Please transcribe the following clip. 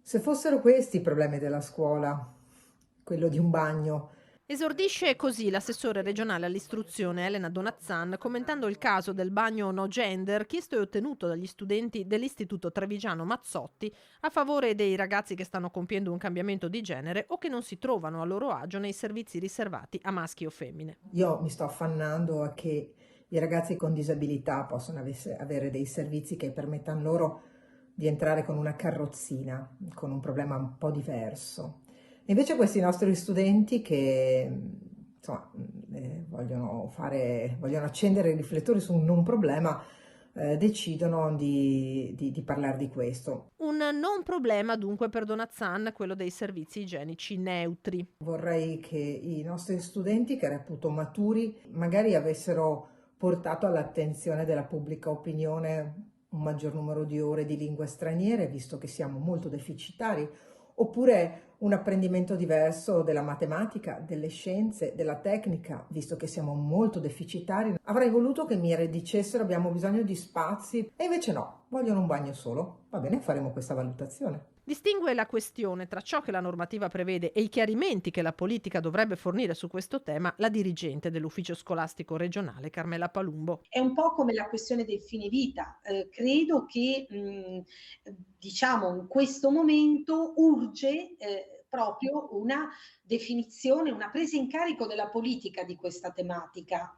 Se fossero questi i problemi della scuola, quello di un bagno. Esordisce così l'assessore regionale all'istruzione Elena Donazzan commentando il caso del bagno no gender chiesto e ottenuto dagli studenti dell'Istituto Trevigiano Mazzotti a favore dei ragazzi che stanno compiendo un cambiamento di genere o che non si trovano a loro agio nei servizi riservati a maschi o femmine. Io mi sto affannando a che i ragazzi con disabilità possano avere dei servizi che permettano loro di entrare con una carrozzina, con un problema un po' diverso. E invece questi nostri studenti che insomma, vogliono accendere i riflettori su un non problema, decidono di parlare di questo. Un non problema dunque per Donazzan quello dei servizi igienici neutri. Vorrei che i nostri studenti, che reputo maturi, magari avessero portato all'attenzione della pubblica opinione un maggior numero di ore di lingue straniere, visto che siamo molto deficitari, oppure un apprendimento diverso della matematica, delle scienze, della tecnica, visto che siamo molto deficitari. Avrei voluto che mi dicessero abbiamo bisogno di spazi e invece no, vogliono un bagno solo. Va bene, faremo questa valutazione. Distingue la questione tra ciò che la normativa prevede e i chiarimenti che la politica dovrebbe fornire su questo tema la dirigente dell'ufficio scolastico regionale Carmela Palumbo. È un po' come la questione del fine vita. Credo che, diciamo in questo momento urge, proprio una definizione, una presa in carico della politica di questa tematica.